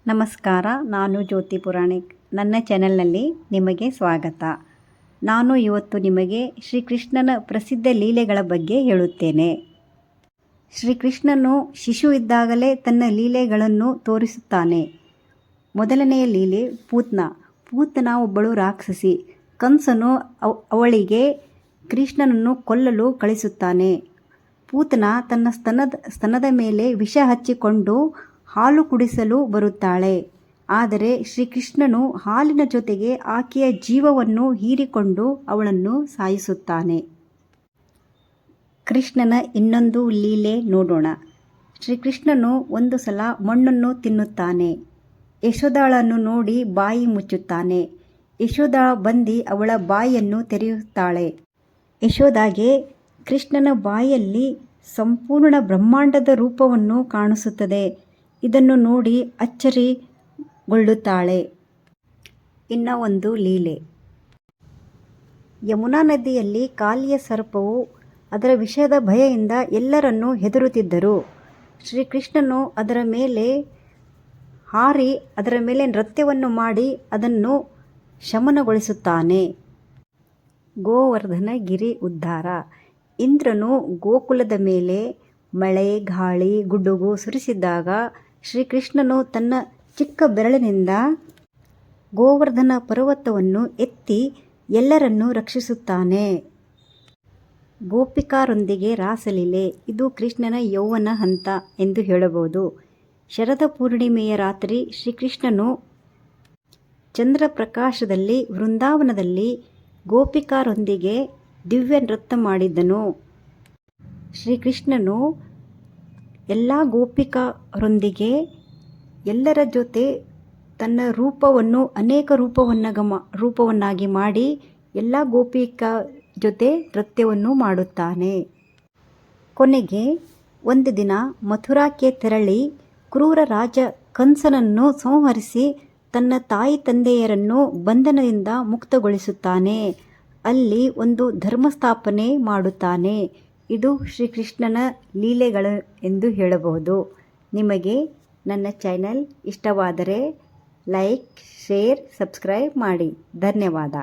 ನಮಸ್ಕಾರ, ನಾನು ಜ್ಯೋತಿ ಪುರಾಣಿಕ್. ನನ್ನ ಚಾನೆಲ್ನಲ್ಲಿ ನಿಮಗೆ ಸ್ವಾಗತ. ನಾನು ಇವತ್ತು ನಿಮಗೆ ಶ್ರೀಕೃಷ್ಣನ ಪ್ರಸಿದ್ಧ ಲೀಲೆಗಳ ಬಗ್ಗೆ ಹೇಳುತ್ತೇನೆ. ಶ್ರೀಕೃಷ್ಣನು ಶಿಶು ಇದ್ದಾಗಲೇ ತನ್ನ ಲೀಲೆಗಳನ್ನು ತೋರಿಸುತ್ತಾನೆ. ಮೊದಲನೆಯ ಲೀಲೆ ಪೂತನ ಒಬ್ಬಳು ರಾಕ್ಷಸಿ. ಕಂಸನು ಅವಳಿಗೆ ಕೃಷ್ಣನನ್ನು ಕೊಲ್ಲಲು ಕಳಿಸುತ್ತಾನೆ. ಪೂತನ ತನ್ನ ಸ್ತನದ ಮೇಲೆ ವಿಷ ಹಚ್ಚಿಕೊಂಡು ಹಾಲು ಕುಡಿಸಲು ಬರುತ್ತಾಳೆ. ಆದರೆ ಶ್ರೀಕೃಷ್ಣನು ಹಾಲಿನ ಜೊತೆಗೆ ಆಕೆಯ ಜೀವವನ್ನು ಹೀರಿಕೊಂಡು ಅವಳನ್ನು ಸಾಯಿಸುತ್ತಾನೆ. ಕೃಷ್ಣನ ಇನ್ನೊಂದು ಲೀಲೆ ನೋಡೋಣ. ಶ್ರೀಕೃಷ್ಣನು ಒಂದು ಸಲ ಮಣ್ಣನ್ನು ತಿನ್ನುತ್ತಾನೆ. ಯಶೋದಾಳನ್ನು ನೋಡಿ ಬಾಯಿ ಮುಚ್ಚುತ್ತಾನೆ. ಯಶೋದ ಬಂದು ಅವಳ ಬಾಯಿಯನ್ನು ತೆರೆಯುತ್ತಾಳೆ. ಯಶೋದಾಗೆ ಕೃಷ್ಣನ ಬಾಯಲ್ಲಿ ಸಂಪೂರ್ಣ ಬ್ರಹ್ಮಾಂಡದ ರೂಪವನ್ನು ಕಾಣಿಸುತ್ತದೆ. ಇದನ್ನು ನೋಡಿ ಅಚ್ಚರಿಗೊಳ್ಳುತ್ತಾಳೆ. ಇನ್ನ ಒಂದು ಲೀಲೆ. ಯಮುನಾ ನದಿಯಲ್ಲಿ ಕಾಲಿಯ ಸರ್ಪವು ಅದರ ವಿಷದ ಭಯದಿಂದ ಎಲ್ಲರನ್ನೂ ಹೆದರುತ್ತಿದ್ದರು. ಶ್ರೀಕೃಷ್ಣನು ಅದರ ಮೇಲೆ ಹಾರಿ ಅದರ ಮೇಲೆ ನೃತ್ಯವನ್ನು ಮಾಡಿ ಅದನ್ನು ಶಮನಗೊಳಿಸುತ್ತಾನೆ. ಗೋವರ್ಧನ ಗಿರಿ ಉದ್ಧಾರ. ಇಂದ್ರನು ಗೋಕುಲದ ಮೇಲೆ ಮಳೆ, ಗಾಳಿ, ಗುಡುಗು ಸುರಿಸಿದಾಗ ಶ್ರೀಕೃಷ್ಣನು ತನ್ನ ಚಿಕ್ಕ ಬೆರಳಿನಿಂದ ಗೋವರ್ಧನ ಪರ್ವತವನ್ನು ಎತ್ತಿ ಎಲ್ಲರನ್ನೂ ರಕ್ಷಿಸುತ್ತಾನೆ. ಗೋಪಿಕಾರೊಂದಿಗೆ ರಾಸಲೀಲೆ. ಇದು ಕೃಷ್ಣನ ಯೌವನ ಹಂತ ಎಂದು ಹೇಳಬಹುದು. ಶರದ ಪೂರ್ಣಿಮೆಯ ರಾತ್ರಿ ಶ್ರೀಕೃಷ್ಣನು ಚಂದ್ರಪ್ರಕಾಶದಲ್ಲಿ ವೃಂದಾವನದಲ್ಲಿ ಗೋಪಿಕಾರೊಂದಿಗೆ ದಿವ್ಯ ನೃತ್ಯ ಮಾಡಿದ್ದನು. ಶ್ರೀಕೃಷ್ಣನು ಎಲ್ಲ ಗೋಪಿಕಾರೊಂದಿಗೆ ಎಲ್ಲರ ಜೊತೆ ತನ್ನ ರೂಪವನ್ನು ಅನೇಕ ರೂಪವನ್ನಾಗಿ ಮಾಡಿ ಎಲ್ಲ ಗೋಪಿಕಾ ಜೊತೆ ನೃತ್ಯವನ್ನು ಮಾಡುತ್ತಾನೆ. ಕೊನೆಗೆ ಒಂದು ದಿನ ಮಥುರಾಕ್ಕೆ ತೆರಳಿ ಕ್ರೂರ ರಾಜ ಕಂಸನನ್ನು ಸಂಹರಿಸಿ ತನ್ನ ತಾಯಿ ತಂದೆಯರನ್ನು ಬಂಧನದಿಂದ ಮುಕ್ತಗೊಳಿಸುತ್ತಾನೆ. ಅಲ್ಲಿ ಒಂದು ಧರ್ಮಸ್ಥಾಪನೆ ಮಾಡುತ್ತಾನೆ. ಇದು ಶ್ರೀಕೃಷ್ಣನ ಲೀಲೆಗಳು ಎಂದು ಹೇಳಬಹುದು. ನಿಮಗೆ ನನ್ನ ಚಾನೆಲ್ ಇಷ್ಟವಾದರೆ ಲೈಕ್, ಶೇರ್, ಸಬ್ಸ್ಕ್ರೈಬ್ ಮಾಡಿ. ಧನ್ಯವಾದ.